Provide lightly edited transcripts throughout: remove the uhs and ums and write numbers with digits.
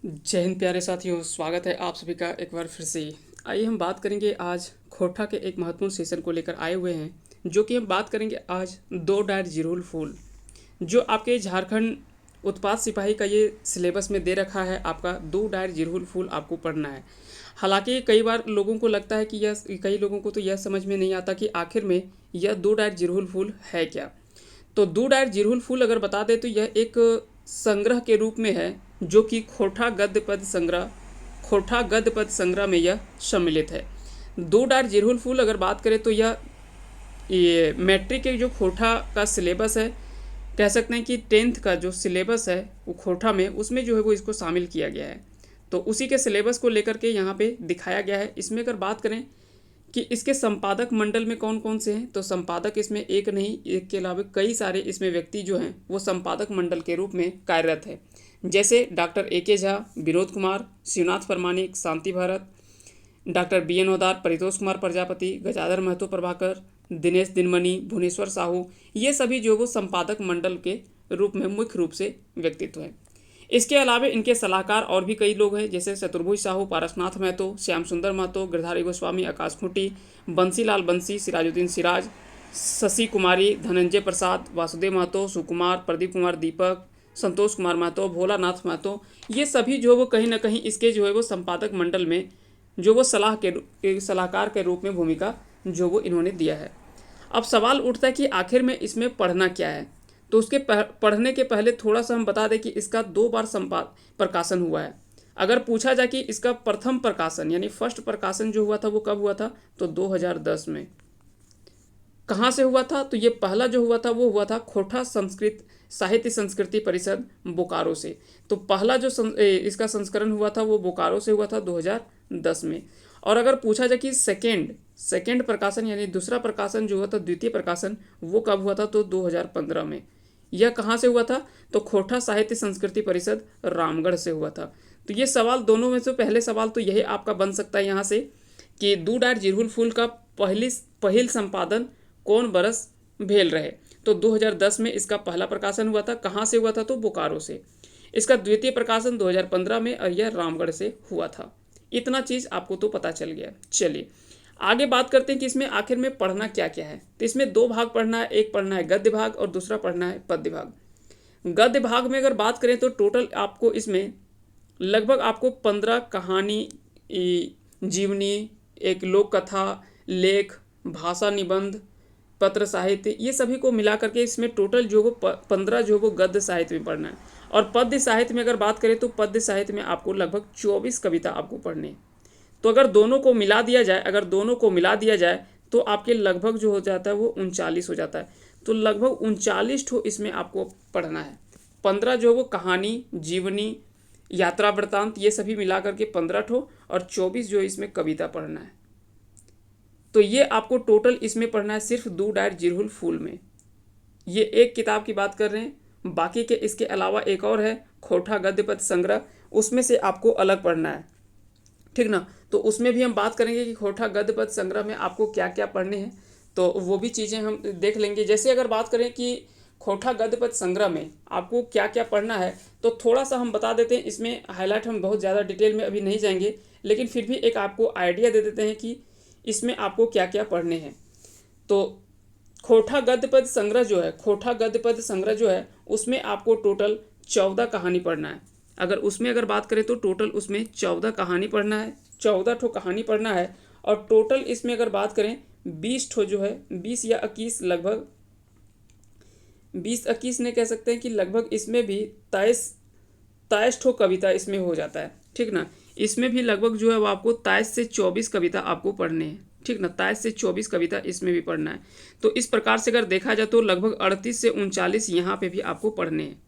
जय हिंद प्यारे साथियों, स्वागत है आप सभी का एक बार फिर से। आइए हम बात करेंगे आज खोटा के एक महत्वपूर्ण सेशन को लेकर आए हुए हैं, जो कि हम बात करेंगे आज दो डायर जिरोल फूल, जो आपके झारखंड उत्पाद सिपाही का ये सिलेबस में दे रखा है। आपका दो डायर जिरहुल फूल आपको पढ़ना है। हालांकि कई बार लोगों को लगता है कि यह कई लोगों को तो यह समझ में नहीं आता कि आखिर में यह दो डायर जिरहुल फूल है क्या। तो दो डायर जिरहुल फूल अगर बता दें तो यह एक संग्रह के रूप में है, जो कि खोटा गद्य पद संग्रह में यह सम्मिलित है। दो डायर जिरहुल फूल अगर बात करें तो यह ये मैट्रिक के जो खोटा का सिलेबस है, कह सकते हैं कि 10th का जो सिलेबस है वो खोटा में, उसमें जो है वो इसको शामिल किया गया है। तो उसी के सिलेबस को लेकर के यहाँ पे दिखाया गया है। इसमें अगर बात करें कि इसके संपादक मंडल में कौन कौन से हैं, तो संपादक इसमें एक नहीं, एक के अलावा कई सारे इसमें व्यक्ति जो हैं वो संपादक मंडल के रूप में कार्यरत है। जैसे डॉक्टर A.K. झा, विनोद कुमार, शिवनाथ परमाणिक, शांति भारत, डॉक्टर B.N. ओदार, परितोष कुमार प्रजापति, गजाधर महतो प्रभाकर, दिनेश दिनमणि, भुवनेश्वर साहू, ये सभी जो वो संपादक मंडल के रूप में मुख्य रूप से व्यक्तित्व हैं। इसके अलावा इनके सलाहकार और भी कई लोग हैं, जैसे चतुर्भुज साहू, पारसनाथ महतो, श्याम सुंदर महतो, गिरधारी गोस्वामी, आकाश खुंटी, बंसीलाल बंसी, सिराजुद्दीन सिराज, शशि कुमारी, धनंजय प्रसाद, वासुदेव महतो, सुकुमार, प्रदीप कुमार दीपक, संतोष कुमार महतो, भोलानाथ महतो, ये सभी जो वो कहीं ना कहीं इसके जो है वो संपादक मंडल में जो वो सलाहकार के रूप में भूमिका जो वो इन्होंने दिया है। अब सवाल उठता है कि आखिर में इसमें पढ़ना क्या है। तो उसके पढ़ने के पहले थोड़ा सा हम बता दें कि इसका 2 बार प्रकाशन हुआ है। अगर पूछा जाए कि इसका प्रथम प्रकाशन यानी फर्स्ट प्रकाशन जो हुआ था वो कब हुआ था, तो 2010 में। कहाँ से हुआ था, तो ये पहला जो हुआ था वो हुआ था खोटा संस्कृत साहित्य संस्कृति परिषद बोकारो से। तो पहला जो इसका संस्करण हुआ था वो बोकारो से हुआ था 2010 में। और अगर पूछा जाए कि सेकेंड प्रकाशन यानी दूसरा प्रकाशन जो हुआ था, द्वितीय प्रकाशन, वो कब हुआ था, तो 2015 में। यह कहाँ से हुआ था, तो खोटा साहित्य संस्कृति परिषद रामगढ़ से हुआ था। तो ये सवाल दोनों में से पहले सवाल तो यही आपका बन सकता है यहाँ से कि दो डायर जिरहुल फूल का पहिल संपादन कौन बरस भेल रहे। तो 2010 में इसका पहला प्रकाशन हुआ था। कहाँ से हुआ था, तो बोकारो से। इसका द्वितीय प्रकाशन 2015 में और यह रामगढ़ से हुआ था। इतना चीज़ आपको तो पता चल गया। चलिए आगे बात करते हैं कि इसमें आखिर में पढ़ना क्या क्या है। तो इसमें 2 भाग पढ़ना है, एक पढ़ना है गद्य भाग और दूसरा पढ़ना है पद्य भाग। गद्य भाग में अगर बात करें तो टोटल आपको इसमें लगभग आपको 15 कहानी, जीवनी, एक लोक कथा, लेख, भाषा निबंध, पत्र साहित्य, ये सभी को मिला करके इसमें टोटल जो वो 15 जो वो गद्य साहित्य में पढ़ना है। और पद्य साहित्य में अगर बात करें तो पद्य साहित्य में आपको लगभग 24 कविता आपको पढ़नी है। तो अगर दोनों को मिला दिया जाए तो आपके लगभग जो हो जाता है वो 39 हो जाता है। तो लगभग 39 ठो इसमें आपको पढ़ना है। 15 जो वो कहानी, जीवनी, यात्रा वृत्तांत, ये सभी मिला करके 15 ठो, और 24 जो इसमें कविता पढ़ना है। तो ये आपको टोटल इसमें पढ़ना है सिर्फ दो डायर जिरहुल फूल में। ये एक किताब की बात कर रहे हैं। बाकी के इसके अलावा एक और है खोटा गद्य पद्य संग्रह, उसमें से आपको अलग पढ़ना है, ठीक ना। तो उसमें भी हम बात करेंगे कि खोटा गद्य पद्य संग्रह में आपको क्या क्या पढ़ने हैं, तो वो भी चीज़ें हम देख लेंगे। जैसे अगर बात करें कि खोटा गद्य पद्य संग्रह में आपको क्या क्या पढ़ना है, तो थोड़ा सा हम बता देते हैं। इसमें हाईलाइट हम बहुत ज़्यादा डिटेल में अभी नहीं जाएंगे, लेकिन फिर भी एक आपको आइडिया दे देते हैं कि इसमें आपको क्या क्या पढ़ने हैं। तो खोटा गद्य पद्य संग्रह जो है उसमें आपको टोटल 14 कहानी पढ़ना है। अगर बात करें तो टोटल उसमें 14 कहानी पढ़ना है, 14 ठो कहानी पढ़ना है। और टोटल इसमें अगर बात करें 20 ठो जो है, 20 या 21, लगभग 20-21 ने कह सकते हैं कि लगभग इसमें भी 23 ठो कविता इसमें हो जाता है, ठीक ना। इसमें भी लगभग जो है वो आपको 23 से 24 कविता आपको पढ़ने हैं, ठीक ना। 23 से 24 कविता इसमें भी पढ़ना है। तो इस प्रकार से अगर देखा जाए तो लगभग 38 से 39 यहाँ पे भी आपको पढ़ने हैं।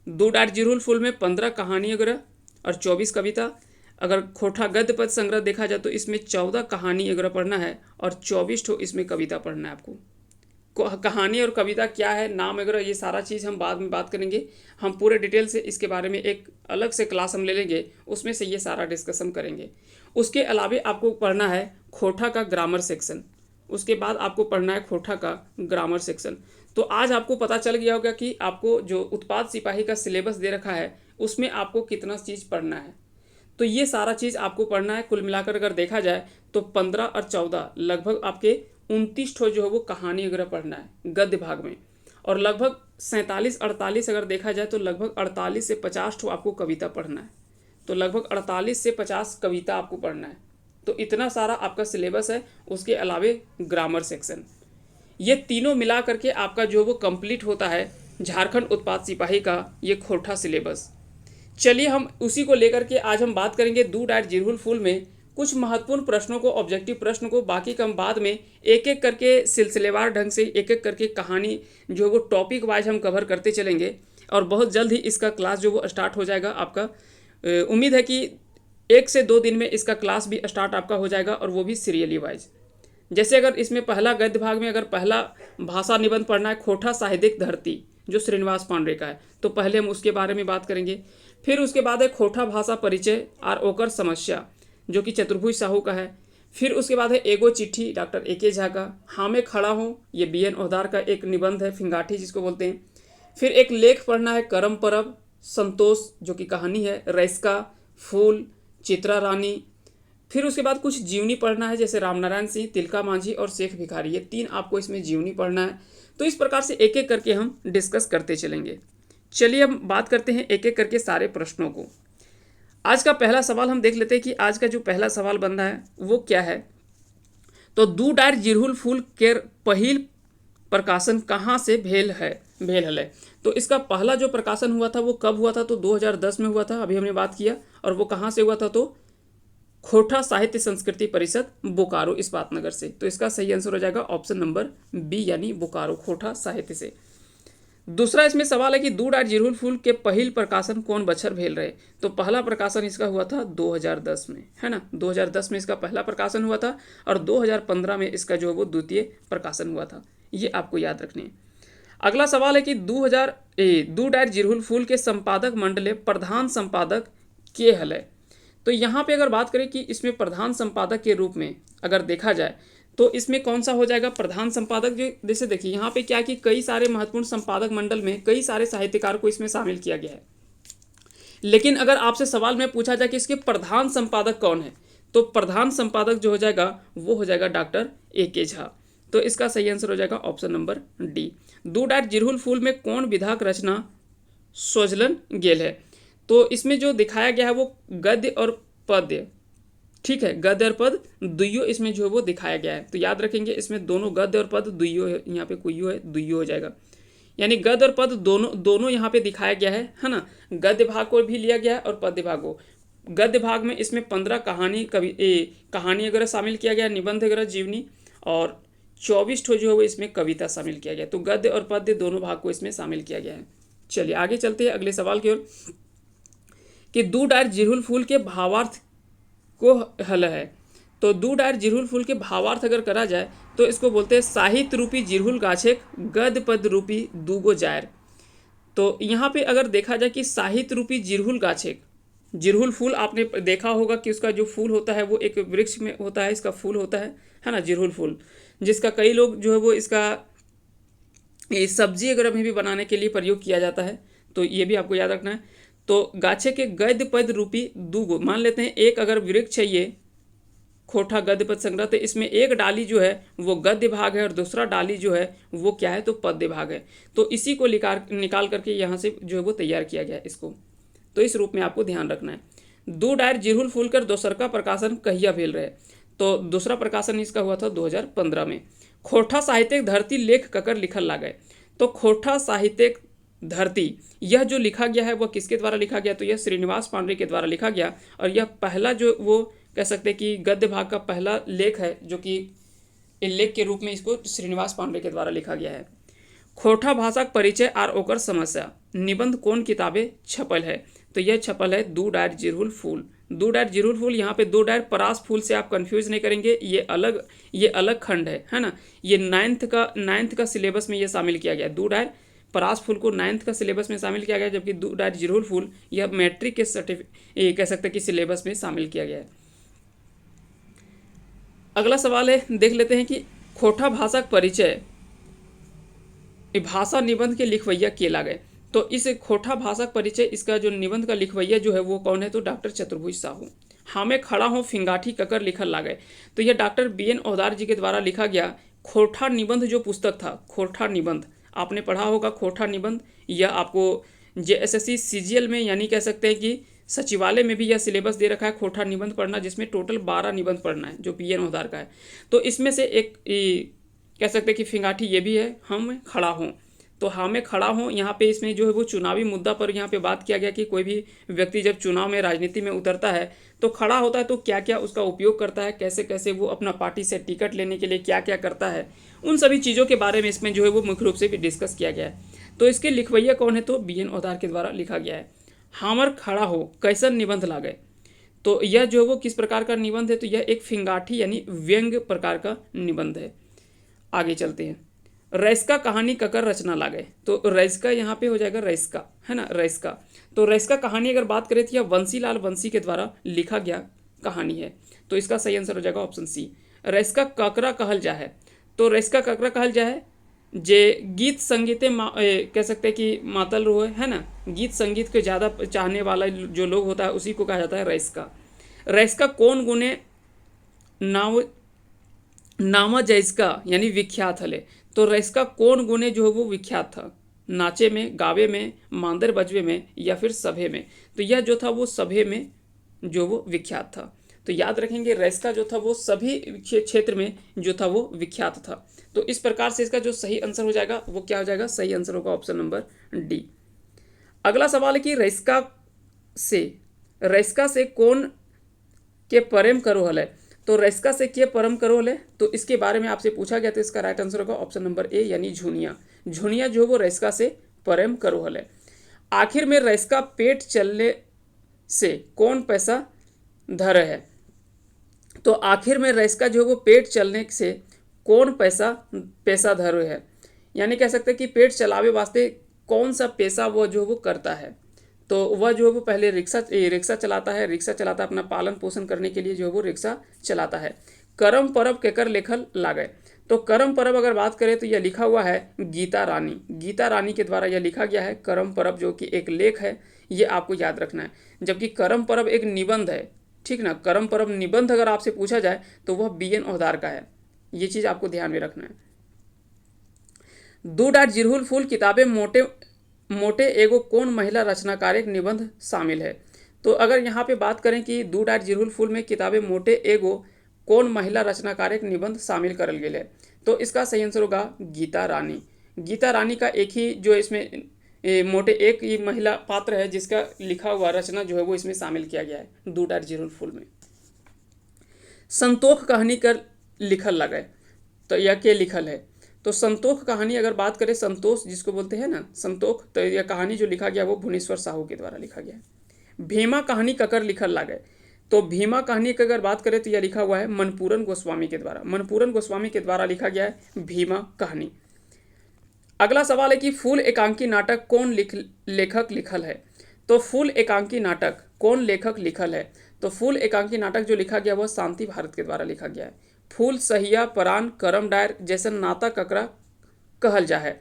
दो डायर जिरहुल फूल में 15 कहानी वगैरह और 24 कविता। अगर खोटा गद्य पद्य संग्रह देखा जाए तो इसमें 14 कहानी वगैरह पढ़ना है और 24 ठो इसमें कविता पढ़ना है आपको। कहानी और कविता क्या है, नाम वगैरह, ये सारा चीज़ हम बाद में बात करेंगे। हम पूरे डिटेल से इसके बारे में एक अलग से क्लास हम ले लेंगे, उसमें से ये सारा डिस्कशन करेंगे। उसके अलावा आपको पढ़ना है खोटा का ग्रामर सेक्शन। उसके बाद आपको पढ़ना है खोटा का ग्रामर सेक्शन। तो आज आपको पता चल गया होगा कि आपको जो उत्पाद सिपाही का सिलेबस दे रखा है उसमें आपको कितना चीज़ पढ़ना है। तो ये सारा चीज़ आपको पढ़ना है। कुल मिलाकर अगर देखा जाए तो 15 और 14 लगभग आपके 29 ठो जो है वो कहानी वगैरह पढ़ना है गद्य भाग में, और लगभग 47-48 अगर देखा जाए तो लगभग 48 से 50 ठो आपको कविता पढ़ना है। तो लगभग 48 से 50 कविता आपको पढ़ना है। तो इतना सारा आपका सिलेबस है। उसके अलावे ग्रामर सेक्शन, ये तीनों मिला करके आपका जो वो कंप्लीट होता है झारखंड उत्पाद सिपाही का ये खोटा सिलेबस। चलिए हम उसी को लेकर के आज हम बात करेंगे दू डाट जिरहुल फूल में कुछ महत्वपूर्ण प्रश्नों को, ऑब्जेक्टिव प्रश्न को। बाकी का हम बाद में एक एक करके सिलसिलेवार ढंग से एक एक करके कहानी जो वो टॉपिक वाइज हम कवर करते चलेंगे, और बहुत जल्द ही इसका क्लास जो वो स्टार्ट हो जाएगा आपका। उम्मीद है कि 1 से 2 दिन में इसका क्लास भी स्टार्ट आपका हो जाएगा, और वो भी सीरियली वाइज। जैसे अगर इसमें पहला गद्य भाग में अगर पहला भाषा निबंध पढ़ना है खोटा साहित्यिक धरती जो श्रीनिवास पांडे का है, तो पहले हम उसके बारे में बात करेंगे। फिर उसके बाद है खोटा भाषा परिचय और ओकर समस्या जो कि चतुर्भुज साहू का है। फिर उसके बाद है एगो चिट्ठी डॉक्टर ए.के. झा का। हाँ मैं खड़ा हूँ ये बी.एन. ओहदार का एक निबंध है, फिंगाठी जिसको बोलते हैं। फिर एक लेख पढ़ना है करम परब संतोष जो कि कहानी है, रैस्का, फूल, चित्रा रानी। फिर उसके बाद कुछ जीवनी पढ़ना है जैसे रामनारायण सिंह, तिलका मांझी और शेख भिखारी, ये 3 आपको इसमें जीवनी पढ़ना है। तो इस प्रकार से एक एक करके हम डिस्कस करते चलेंगे। चलिए हम बात करते हैं एक एक करके सारे प्रश्नों को। आज का पहला सवाल हम देख लेते हैं कि आज का जो पहला सवाल बन रहा है वो क्या है। तो दू डार जिरहुल फूल के पहिल प्रकाशन कहाँ से भेल है। तो इसका पहला जो प्रकाशन हुआ था वो कब हुआ था, तो 2010 में हुआ था, अभी हमने बात किया। और वो कहाँ से हुआ था, तो खोटा साहित्य संस्कृति परिषद बोकारो इस्पात नगर से। तो इसका सही आंसर हो जाएगा ऑप्शन नंबर बी यानी बोकारो खोटा साहित्य से। दूसरा इसमें सवाल है कि दू डाट जिरहुल फूल के पहिल प्रकाशन कौन बछर भेल रहे। तो पहला प्रकाशन इसका हुआ था 2010 में, है ना। 2010 में इसका पहला प्रकाशन हुआ था, और 2015 में इसका जो है वो द्वितीय प्रकाशन हुआ था। ये आपको याद रखने हैं। अगला सवाल है कि दू डाट जिरहुल फूल के संपादक मंडले प्रधान संपादक के हल। तो यहाँ पे अगर बात करें कि इसमें प्रधान संपादक के रूप में अगर देखा जाए तो इसमें कौन सा हो जाएगा प्रधान संपादक। जो जैसे देखिए यहाँ पे क्या कि कई सारे महत्वपूर्ण संपादक मंडल में कई सारे साहित्यकार को इसमें शामिल किया गया है, लेकिन अगर आपसे सवाल में पूछा जाए कि इसके प्रधान संपादक कौन है, तो प्रधान संपादक जो हो जाएगा वो हो जाएगा डॉक्टर ए.के. झा। तो इसका सही आंसर हो जाएगा ऑप्शन नंबर डी। दू डाट जिरहुल फूल में कौन विधाक रचना सोजलन गेल है। तो इसमें जो दिखाया गया है वो गद्य और पद्य, ठीक है, गद्य और पद दुइयो इसमें जो है वो दिखाया गया है। तो याद रखेंगे इसमें दोनों गद्य और पद दुइयो है, यहाँ पे कुइयो है, दुइयो हो जाएगा, यानी गद्य और पद दोनों यहाँ पे दिखाया गया है ना। गद्य भाग को भी लिया गया है और पद्य भाग को। गद्य भाग में इसमें 15 कहानी वगैरह शामिल किया गया, निबंध वगैरह जीवनी, और 24 ठो जो है वो इसमें कविता शामिल किया गया। तो गद्य और पद्य दोनों भाग को इसमें शामिल किया गया है। चलिए आगे चलते हैं अगले सवाल की ओर कि दू डार जिरहुल फूल के भावार्थ को हल है। तो दू डार जिरहुल फूल के भावार्थ अगर करा जाए तो इसको बोलते हैं साहित्य रूपी जिरहुल गाछेक गद्य पद रूपी दूगो जायर। तो यहाँ पे अगर देखा जाए कि साहित्य रूपी जिरहुल गाछेक, जिरहुल फूल आपने देखा होगा कि उसका जो फूल होता है वो एक वृक्ष में होता है, इसका फूल होता है ना, जिरहुल फूल, जिसका कई लोग जो है वो इसका सब्जी वगैरह में भी बनाने के लिए प्रयोग किया जाता है। तो ये भी आपको याद रखना है। तो गाछे के गद्य पद रूपी दूगो, मान लेते हैं एक अगर वृक्ष है ये खोटा गद्य पद संग्रह, तो इसमें एक डाली जो है वो गद्य भाग है और दूसरा डाली जो है वो क्या है, तो पद्य भाग है। तो इसी को निकाल करके यहाँ से जो है वो तैयार किया गया है इसको। तो इस रूप में आपको ध्यान रखना है। दू डायर जिरहुल फूल कर दोसर का प्रकाशन कहिया भेल रहे। तो दूसरा प्रकाशन इसका हुआ था 2015 में। खोटा साहित्यिक धरती लेख ककर लिखल लागे। तो खोटा साहित्यिक धरती यह जो लिखा गया है वह किसके द्वारा लिखा गया, तो यह श्रीनिवास पांडे के द्वारा लिखा गया। और यह पहला जो वो कह सकते हैं कि गद्य भाग का पहला लेख है जो कि लेख के रूप में इसको श्रीनिवास पांडे के द्वारा लिखा गया है। खोटा भाषा परिचय और ओकर समस्या निबंध कौन किताबें छपल है। तो यह छपल है दू डायर जिरहुल फूल। दू डायर जिरहुल फूल, यहाँ पे दो डायर परास फूल से आप कंफ्यूज नहीं करेंगे, ये अलग खंड है ना। ये नाइन्थ का सिलेबस में ये शामिल किया गया। दू डायर परास फूल को 9th का सिलेबस में शामिल किया गया, जबकि दू डायर जिरहुल फूल यह मैट्रिक के कह सकते हैं कि सिलेबस में शामिल किया गया है। अगला सवाल है, देख लेते हैं कि खोटा भाषा परिचय भाषा निबंध के लिखवैया के लागे। तो इस खोटा भाषा परिचय इसका जो निबंध का लिखवैया जो है वो कौन है, तो डॉक्टर चतुर्भुज साहू। हाँ मैं खड़ा हूँ फिंगाठी ककर लिखल लागे, तो यह डॉक्टर BN ओदार जी के द्वारा लिखा गया खोटा निबंध जो पुस्तक था। खोटा निबंध आपने पढ़ा होगा। खोटा निबंध यह आपको JSSC CGL में यानी कह सकते हैं कि सचिवालय में भी यह सिलेबस दे रखा है खोटा निबंध पढ़ना, जिसमें टोटल 12 निबंध पढ़ना है जो BN ओदार का है। तो इसमें से एक कह सकते हैं कि फिंगाठी ये भी है, हम खड़ा हूँ। तो हाँ मैं खड़ा हूँ यहाँ पे इसमें जो है वो चुनावी मुद्दा पर यहाँ पे बात किया गया कि कोई भी व्यक्ति जब चुनाव में राजनीति में उतरता है तो खड़ा होता है तो क्या क्या उसका उपयोग करता है, कैसे कैसे वो अपना पार्टी से टिकट लेने के लिए क्या क्या करता है, उन सभी चीज़ों के बारे में इसमें जो है वो मुख्य रूप से भी डिस्कस किया गया है। तो इसके लिखवैया कौन है, तो BN ओदार के द्वारा लिखा गया है। हामर खड़ा हो कैसन निबंध लागे, तो यह जो है वो किस प्रकार का निबंध है, तो यह एक फिंगाठी यानी व्यंग्य प्रकार का निबंध है। आगे चलते हैं। रैस्का कहानी ककर रचना लागे, तो रैस्का यहाँ पे हो जाएगा रैस्का, है ना, रैस्का। तो रैस्का कहानी अगर बात करें तो यह बंसीलाल बंसी के द्वारा लिखा गया कहानी है। तो इसका सही आंसर हो जाएगा ऑप्शन सी। रैस्का ककरा कहल जा है, तो रैस्का ककरा कहल जा है जे गीत संगीते कह सकते हैं कि मातल रोए, है ना, गीत संगीत के ज़्यादा चाहने वाला जो लोग होता है उसी को कहा जाता है रैस्का। रैस्का कौन गुने नाव नामा जैसका यानी विख्यात हले, तो रैस्का कौन गुने जो है वो विख्यात था, नाचे में, गावे में, मांदर बजवे में या फिर सभे में। तो यह जो था वो सभे में जो वो विख्यात था। तो याद रखेंगे रैस्का जो था वो सभी क्षेत्र में जो था वो विख्यात था। तो इस प्रकार से इसका जो सही आंसर हो जाएगा वो क्या हो जाएगा, सही आंसर होगा ऑप्शन नंबर डी। अगला सवाल है कि रैस्का से कौन के प्रेम करो हले, तो रैस्का से के परम करो हले, तो इसके बारे में आपसे पूछा गया तो इसका राइट आंसर होगा ऑप्शन नंबर ए यानी झुनिया। झुनिया जो वो रैस्का से प्रेम करो हले। आखिर में रैस्का पेट चलने से कौन पैसा धर है, तो आखिर में रैस्का जो वो पेट चलने से कौन पैसा धर है, यानी कह सकते हैं कि पेट चलावे वास्ते कौन सा पेशा वह जो वो करता है। तो वह जो है वो पहले रिक्शा चलाता है, अपना पालन पोषण करने के लिए जो है वो रिक्शा चलाता है। करम परब केकर लेखल लागे, तो करम परब अगर बात करें तो यह लिखा हुआ है गीता रानी के द्वारा यह लिखा गया है करम परब, जो कि एक लेख है, ये आपको याद रखना है। जबकि करम परब एक निबंध है, ठीक ना, करम परब निबंध अगर आपसे पूछा जाए तो वह BN ओदार का है, ये चीज़ आपको ध्यान में रखना है। दो डाट जिरहुल फूल किताबें मोटे एगो कौन महिला रचनाकारिक निबंध शामिल है, तो अगर यहाँ पे बात करें कि दो डाट जिरहुल फूल में किताबें मोटे एगो कौन महिला रचनाकारिक निबंध शामिल करल गेल है, तो इसका सही आंसर होगा गीता रानी का एक ही जो इसमें मोटे एक ही महिला पात्र है जिसका लिखा हुआ रचना जो है वो इसमें शामिल किया गया है दो डाट जिरहुल फूल में। संतोष कहानी कर लिखल लगे, तो यह के लिखल है, तो संतोष कहानी अगर बात करें, संतोष जिसको बोलते हैं ना संतोष, तो यह कहानी जो लिखा गया वो भुवनेश्वर साहू के द्वारा लिखा गया है। भीमा कहानी ककर लिखल लागे, तो भीमा कहानी की अगर बात करें तो यह लिखा हुआ है मनपूरन गोस्वामी के द्वारा लिखा गया है भीमा कहानी। अगला सवाल है कि फूल एकांकी नाटक कौन लेखक लिखल है, तो फूल एकांकी नाटक कौन लेखक लिखल है, तो फूल एकांकी नाटक जो लिखा गया वह शांति भारत के द्वारा लिखा गया है। फूल सहिया परान करम डायर जैसे नाता ककरा कहल जा है,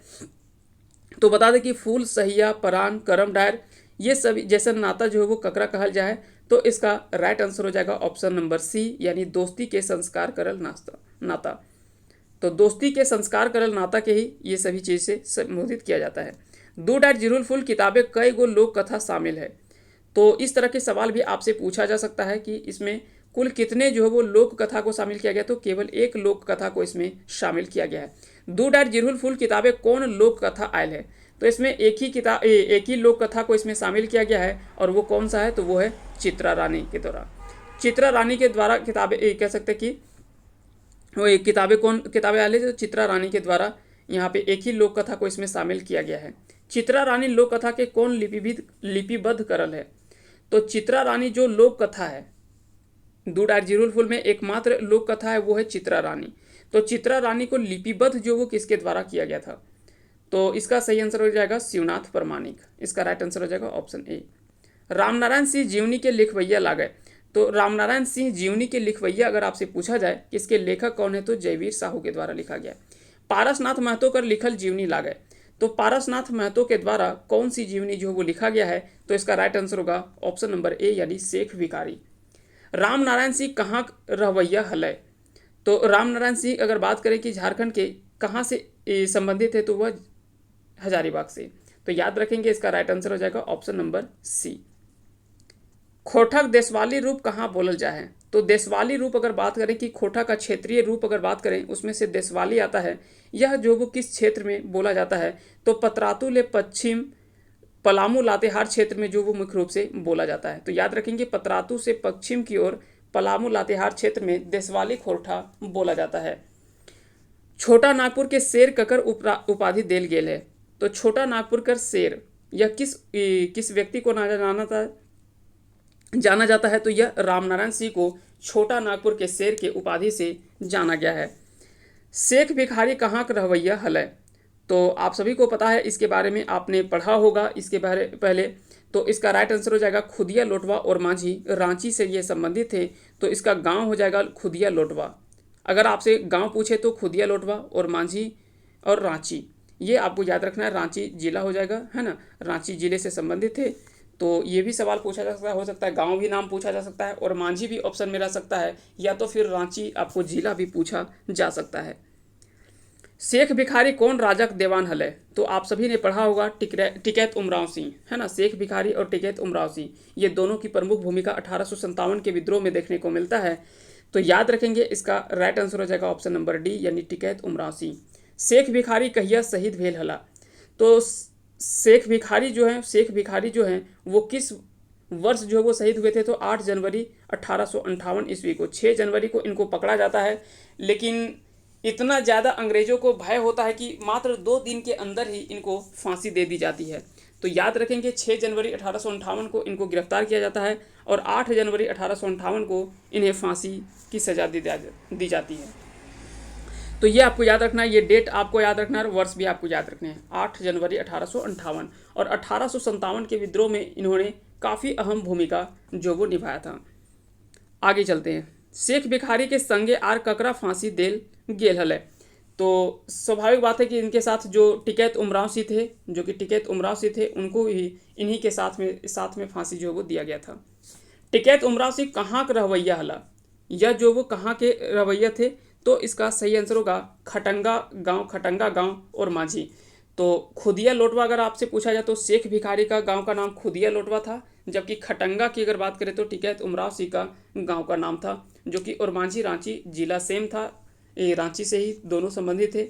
तो बता दें कि फूल सहिया परान करम डायर ये सभी जैसे नाता जो है वो ककरा कहल जा है, तो इसका राइट आंसर हो जाएगा ऑप्शन नंबर सी यानी दोस्ती के संस्कार करल नाता। तो दोस्ती के संस्कार करल नाता के ही ये सभी चीज़ से संबोधित किया जाता है। दो डाट जिरहुल फूल किताबें कई गो लोक कथा शामिल है, तो इस तरह के सवाल भी आपसे पूछा जा सकता है कि इसमें कुल कितने जो है वो लोक कथा को शामिल किया गया, तो केवल एक लोक कथा को इसमें शामिल किया गया है। दो डाट जिरहुल फूल किताबें कौन लोक कथा आयल है, तो इसमें एक ही लोक कथा को इसमें शामिल किया गया है, और वो कौन सा है, तो वो है चित्रा रानी के द्वारा। चित्रा रानी के द्वारा किताबें कह सकते हैं कि वो किताबें आयल है, तो चित्रा रानी के द्वारा यहाँ पे एक ही लोक कथा को इसमें शामिल किया गया है। चित्रा रानी लोक कथा के कौन लिपिबद्ध करल है, तो चित्रा रानी जो लोक कथा है दो डाट जिरहुल फूल में एकमात्र लोक कथा है वो है चित्रा रानी, तो चित्रा रानी को लिपिबद्ध जो वो किसके द्वारा किया गया था, तो इसका सही आंसर हो जाएगा शिवनाथ प्रमाणिक, इसका राइट आंसर हो जाएगा ऑप्शन ए। रामनारायण सिंह जीवनी के लिखवैया लागे, तो रामनारायण सिंह जीवनी के लिखवैया अगर आपसे पूछा जाए कि इसके लेखक कौन है, तो जयवीर साहू के द्वारा लिखा गया। पारसनाथ महतो कर लिखल जीवनी लागे, तो पारसनाथ महतो के द्वारा कौन सी जीवनी जो वो लिखा गया है, तो इसका राइट आंसर होगा ऑप्शन नंबर ए यानी शेख भिखारी। राम नारायण सिंह कहाँ रहवैया हलय, तो राम नारायण सिंह अगर बात करें कि झारखंड के कहाँ से संबंधित है, तो वह हजारीबाग से। तो याद रखेंगे इसका राइट आंसर हो जाएगा ऑप्शन नंबर सी। खोटक देशवाली रूप कहाँ बोलल जाए है, तो देशवाली रूप अगर बात करें कि खोटा का क्षेत्रीय रूप अगर बात करें उसमें से देशवाली आता है। यह जो वो किस क्षेत्र में बोला जाता है, तो पतरातू ले पश्चिम पलामू लातेहार क्षेत्र में जो वो मुख्य रूप से बोला जाता है। तो याद रखेंगे पतरातू से पश्चिम की ओर पलामू लातेहार क्षेत्र में देशवाली खोरठा बोला जाता है। छोटा नागपुर के शेर ककर उपाधि देल गेल है, तो छोटा नागपुर कर शेर यह किस व्यक्ति को जाना जाता है, तो यह रामनारायण सिंह को छोटा नागपुर के शेर के उपाधि से जाना गया है। शेख भिखारी कहाँ का रहवैया हलय, तो आप सभी को पता है, इसके बारे में आपने पढ़ा होगा इसके बारे पहले। तो इसका राइट आंसर हो जाएगा खुदिया लोटवा और मांझी रांची से ये संबंधित थे, तो इसका गांव हो जाएगा खुदिया लोटवा। अगर आपसे गांव पूछे तो खुदिया लोटवा और मांझी और रांची, ये आपको याद रखना है, रांची जिला हो जाएगा, है ना, रांची जिले से संबंधित थे। तो ये भी सवाल पूछा जा सकता है, हो सकता है गांव भी नाम पूछा जा सकता है, और मांझी भी ऑप्शन में रह सकता है, या तो फिर रांची आपको जिला भी पूछा जा सकता है। शेख भिखारी कौन राजा का देवान हल है, तो आप सभी ने पढ़ा होगा टिकैत उमराव सिंह, है ना। शेख भिखारी और टिकैत उमराव सिंह ये दोनों की प्रमुख भूमिका 1857 के विद्रोह में देखने को मिलता है। तो याद रखेंगे इसका राइट आंसर हो जाएगा ऑप्शन नंबर डी यानी टिकैत उमराव सिंह। शेख भिखारी कहिया शहीद भेल हला, तो शेख भिखारी जो हैं वो किस वर्ष जो वो शहीद हुए थे, तो 8 जनवरी 1858 ईस्वी को। 6 जनवरी को इनको पकड़ा जाता है, लेकिन इतना ज़्यादा अंग्रेज़ों को भय होता है कि मात्र 2 दिन के अंदर ही इनको फांसी दे दी जाती है। तो याद रखेंगे 6 जनवरी 1858 को इनको गिरफ्तार किया जाता है और 8 जनवरी 1858 को इन्हें फांसी की सज़ा दी जाती है। तो ये आपको याद रखना है, ये डेट आपको याद रखना है, वर्ष भी आपको याद रखने हैं, 8 जनवरी 1858। और 1857 के विद्रोह में इन्होंने काफ़ी अहम भूमिका जो वो निभाया था। आगे चलते हैं। शेख भिखारी के संगे आर ककरा फांसी देल गेल हल, तो स्वाभाविक बात है कि इनके साथ जो टिकैत उमराव सिंह थे, उनको ही इन्हीं के साथ में फांसी जो वो दिया गया था। टिकैत उमराव सिंह कहाँ का रहवैया हला, यह जो वो कहाँ के रवैया थे, तो इसका सही आंसर होगा खटंगा गांव और मांझी। तो खुदिया लोटवा अगर आपसे पूछा जाए तो शेख भिखारी का गांव का नाम खुदिया लोटवा था, जबकि खटंगा की अगर बात करें तो टिकैत उमराव सिंह का गांव का नाम था, जो कि और मांझी रांची जिला सेम था, ये रांची से ही दोनों संबंधित थे,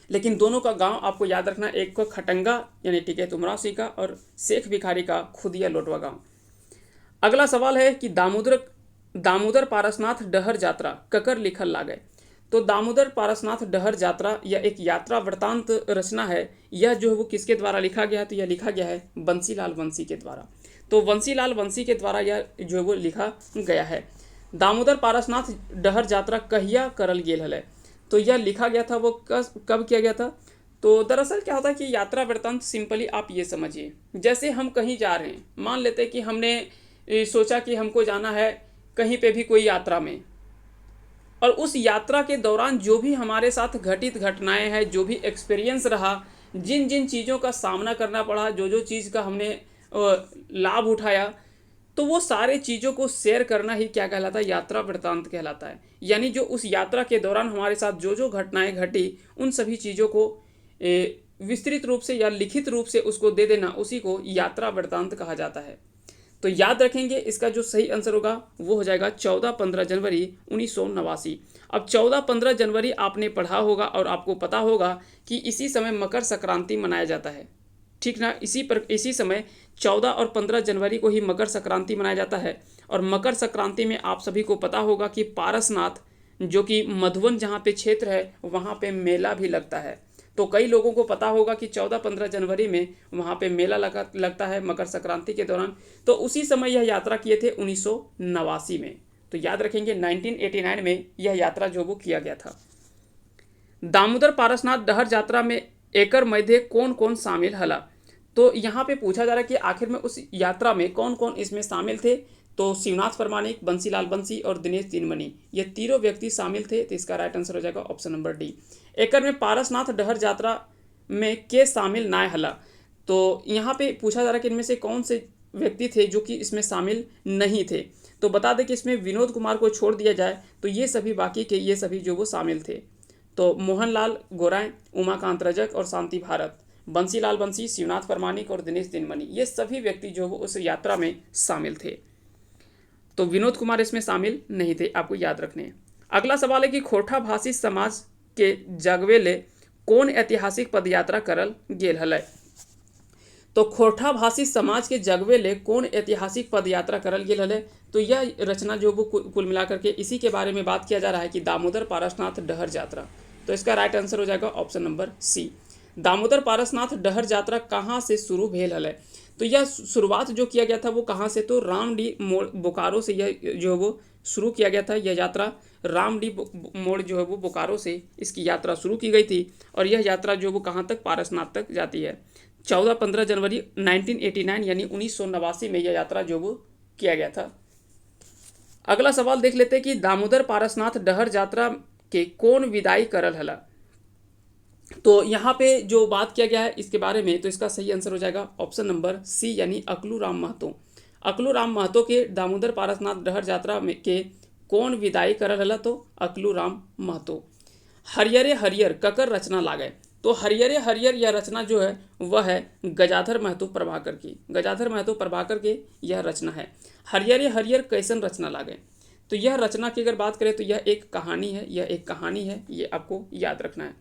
लेकिन दोनों का गांव आपको याद रखना, एक को खटंगा यानी टिकैत उमराव सिंह का और शेख भिखारी का खुदिया लोटवा गाँव। अगला सवाल है कि दामोदर पारसनाथ डहर यात्रा ककर लिखल लागे, तो दामोदर पारसनाथ डहर यात्रा यह एक यात्रा वृत्तांत रचना है। यह जो है वो किसके द्वारा लिखा गया है, तो यह लिखा गया है बंसीलाल बंसी के द्वारा। तो बंसीलाल बंसी के द्वारा यह जो है वो लिखा गया है। दामोदर पारसनाथ डहर यात्रा कहिया करल गेल हले, तो यह लिखा गया था वो कब किया गया था, तो दरअसल क्या होता है कि यात्रा वृत्तांत सिंपली आप ये समझिए, जैसे हम कहीं जा रहे हैं, मान लेते हैं कि हमने सोचा कि हमको जाना है कहीं पे भी कोई यात्रा में, और उस यात्रा के दौरान जो भी हमारे साथ घटित घटनाएं हैं, जो भी एक्सपीरियंस रहा, जिन जिन चीज़ों का सामना करना पड़ा, जो जो चीज़ का हमने लाभ उठाया, तो वो सारे चीज़ों को शेयर करना ही क्या कहलाता है, यात्रा वृत्तांत कहलाता है। यानी जो उस यात्रा के दौरान हमारे साथ जो जो घटनाएं घटी, उन सभी चीज़ों को विस्तृत रूप से या लिखित रूप से उसको दे देना, उसी को यात्रा वृत्तांत कहा जाता है। तो याद रखेंगे इसका जो सही आंसर होगा वो हो जाएगा 14-15 जनवरी 1989। अब 14-15 जनवरी आपने पढ़ा होगा और आपको पता होगा कि इसी समय मकर संक्रांति मनाया जाता है, ठीक ना। इसी समय 14 और 15 जनवरी को ही मकर संक्रांति मनाया जाता है। और मकर संक्रांति में आप सभी को पता होगा कि पारसनाथ जो कि मधुबन जहाँ पे क्षेत्र है वहाँ पे मेला भी लगता है। तो कई लोगों को पता होगा कि 14-15 जनवरी में वहाँ पे मेला लगता है मकर संक्रांति के दौरान। तो उसी समय यह यात्रा किए थे 1989 में। तो याद रखेंगे 1989 में यह यात्रा जो वो किया गया था। दामोदर पारसनाथ डहर यात्रा में एकर मध्य कौन कौन शामिल हला, तो यहाँ पे पूछा जा रहा है कि आखिर में उस यात्रा में कौन कौन इसमें शामिल थे। तो शिवनाथ प्रमाणिक, बंसीलाल बंसी और दिनेश दिनमणि, ये तीनों व्यक्ति शामिल थे। तो इसका राइट आंसर हो जाएगा ऑप्शन नंबर डी। एकर में पारसनाथ डहर यात्रा में के शामिल नाय हला। तो यहाँ पे पूछा जा रहा है कि इनमें से कौन से व्यक्ति थे जो कि इसमें शामिल नहीं थे। तो बता दें कि इसमें विनोद कुमार को छोड़ दिया जाए तो ये सभी बाकी के ये सभी जो वो शामिल थे। तो मोहनलाल गोराएं, उमाकांत रजक और शांति भारत, बंसीलाल बंसी, शिवनाथ परमाणिक और दिनेश दिनमणि, ये सभी व्यक्ति जो वो उस यात्रा में शामिल थे। तो विनोद कुमार इसमें शामिल नहीं थे, आपको याद रखने हैं। अगला सवाल है कि खोरठा भाषी समाज के जगवे ले कौन ऐतिहासिक पदयात्रा करल गेल हलै। तो खोरठा भाषी समाज के जगवे ले कौन ऐतिहासिक पदयात्रा करल गेल हलै। तो यह रचना जो वो कुल मिलाकर के इसी के बारे में बात किया जा रहा है कि दामोदर पारसनाथ डहर यात्रा। तो इसका राइट आंसर हो जाएगा option number C. Damodar Parasnath डहर यात्रा कहाँ से शुरू भेल हलै। तो यह शुरुआत जो किया गया था वो कहाँ से, तो रामडी मोड़ बोकारो से यह जो है वो शुरू किया गया था। यह यात्रा रामडी मोड़ जो है वो बोकारो से इसकी यात्रा शुरू की गई थी और यह यात्रा जो वो कहाँ तक, पारसनाथ तक जाती है। 14-15 जनवरी 1989 यानी 1989 में यह यात्रा जो वो किया गया था। अगला सवाल देख लेते हैं कि दामोदर पारसनाथ डहर यात्रा के कौन विदाई करल हला। तो यहाँ पे जो बात किया गया है इसके बारे में, तो इसका सही आंसर हो जाएगा ऑप्शन नंबर सी यानी अकलू राम महतो। अकलू राम महतो के दामोदर पारसनाथ डहर यात्रा में के कौन विदाई करल हला, तो अकलू राम महतो। हरियरे हरियर ककर रचना लागे। तो हरियरे हरियर यह रचना जो है वह है गजाधर महतो प्रभाकर की। गजाधर महतो प्रभाकर के यह रचना है। हरियरे हरियर कैसन रचना लागे। तो यह रचना की अगर बात करें तो यह एक कहानी है, यह एक कहानी है, ये आपको याद रखना है।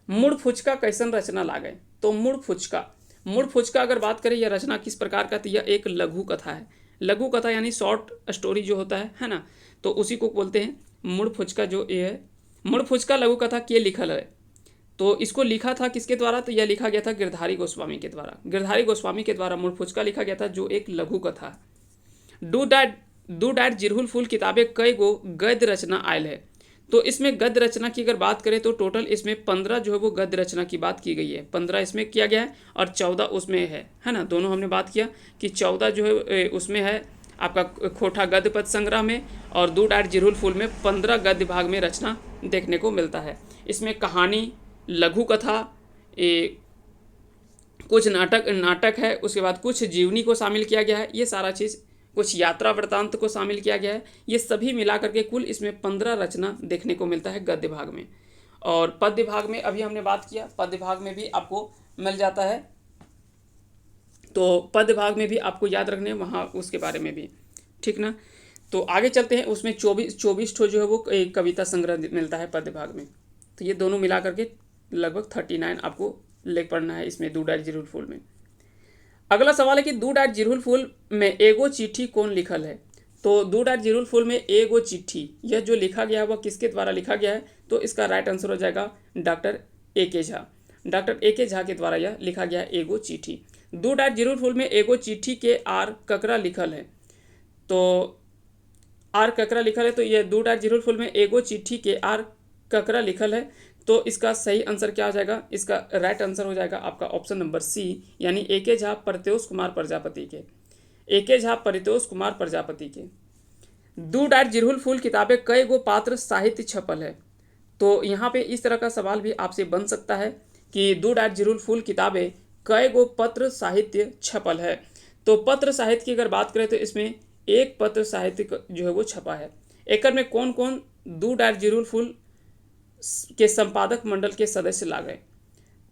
मुड़ फुचका कैसन रचना लागे। तो मुड़ फुचका अगर बात करें यह रचना किस प्रकार का, तो यह एक लघु कथा है। लघु कथा यानी शॉर्ट स्टोरी जो होता है ना, तो उसी को बोलते हैं मुड़ फुचका। जो ये है मुड़ फुचका लघु कथा के लिखल है। तो इसको लिखा था किसके द्वारा, तो यह लिखा गया था गिरधारी गोस्वामी के द्वारा। गिरधारी गोस्वामी के द्वारा मुड़ फुचका लिखा गया था जो एक लघु कथा है। डू डैट जिरहुल फूल किताबें कई गो गद्य रचना आयल है। तो इसमें गद्य रचना की अगर बात करें तो टोटल इसमें 15 जो है वो गद्य रचना की बात की गई है। 15 इसमें किया गया है और 14 उसमें है ना। दोनों हमने बात किया कि 14 जो है उसमें है आपका खोटा गद्य पद संग्रह में, और डू डैट जिरहुल फूल में 15 गद्य भाग में रचना देखने को मिलता है। इसमें कहानी, लघु कथा, कुछ नाटक है, उसके बाद कुछ जीवनी को शामिल किया गया है, ये सारा चीज़, कुछ यात्रा वृत्तांत को शामिल किया गया है। ये सभी मिला करके कुल इसमें 15 रचना देखने को मिलता है गद्य भाग में। और पद्य भाग में अभी हमने बात किया, पद्य भाग में भी आपको मिल जाता है। तो पद्य भाग में भी आपको याद रखने वहाँ उसके बारे में भी, ठीक ना। तो आगे चलते हैं, उसमें 24 ठो जो है वो एक कविता संग्रह मिलता है पद्य भाग में। तो ये दोनों मिला करके लगभग 39 आपको लेख पढ़ना है इसमें डू डैट जिरहुल फूल में। अगला सवाल है कि डू डैट जिरहुल फूल में एगो चिट्ठी कौन लिखल है। तो डू डैट जिरहुल फूल में एगो चिट्ठी, यह जो लिखा गया है वह किसके द्वारा लिखा गया है, तो इसका राइट आंसर हो जाएगा doctor A K. Jha. Doctor A K. Jha के द्वारा यह लिखा गया एगो चिट्ठी। डू डैट जिरहुल फूल में एगो चिट्ठी के आर ककरा लिखल है। तो आर ककरा लिखल है, तो यह डू डैट जिरहुल फूल में एगो चिट्ठी के आर ककरा लिखल है। तो इसका सही आंसर क्या हो जाएगा, इसका राइट आंसर हो जाएगा आपका ऑप्शन नंबर सी यानी ए.के. झा परितोष कुमार प्रजापति के। ए.के. झा परितोष कुमार प्रजापति के। डू डैट जिरहुल फूल किताबें कई गो पात्र साहित्य छपल है। तो यहाँ पे इस तरह का सवाल भी आपसे बन सकता है कि डू डैट जिरहुल फूल किताबें कई गो पत्र साहित्य छपल है। तो पत्र साहित्य की अगर बात करें तो इसमें एक पत्र साहित्य जो है वो छपा है। एक में कौन कौन डू डैट जिरहुल फूल के संपादक मंडल के सदस्य लागे।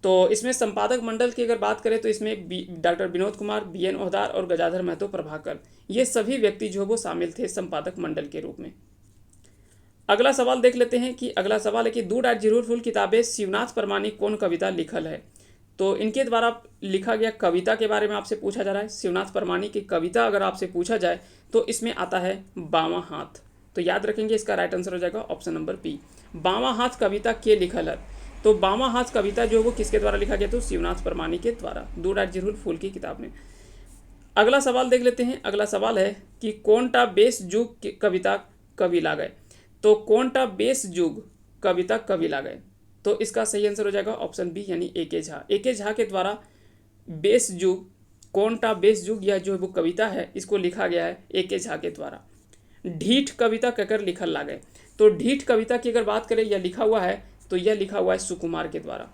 तो इसमें संपादक मंडल की अगर बात करें तो इसमें डॉक्टर विनोद कुमार, बी.एन. ओहदार और गजाधर महतो प्रभाकर, ये सभी व्यक्ति जो वो शामिल थे संपादक मंडल के रूप में। अगला सवाल देख लेते हैं कि अगला सवाल है कि डू डैट जिरहुल फूल किताबें शिवनाथ परमाणिक कौन कविता लिखल है। तो इनके द्वारा लिखा गया कविता के बारे में आपसे पूछा जा रहा है। शिवनाथ परमाणिक की कविता अगर आपसे पूछा जाए तो इसमें आता है बावां हाथ। तो याद रखेंगे इसका राइट आंसर हो जाएगा ऑप्शन नंबर बी। बावां हाथ कविता के लिखल है। तो बावां हाथ कविता जो वो किसके द्वारा लिखा गया, तो शिवनाथ परमाणिक के द्वारा डू डैट जिरहुल फूल की किताब में। अगला सवाल देख लेते हैं। अगला सवाल है कि कोनटा बेस जुग की कविता कवि लागे। तो कोनटा बेस जुग कविता कवि लागे। तो इसका सही आंसर हो जाएगा ऑप्शन बी यानी ए.के. झा। ए.के. झा के द्वारा बेस जुग, कोनटा बेस जुग यह जो वो कविता है इसको लिखा गया है ए.के. झा के द्वारा। ढीठ कविता ककर लिखल लागे। तो ढीठ कविता की अगर बात करें यह लिखा हुआ है, तो यह लिखा हुआ है सुकुमार के द्वारा।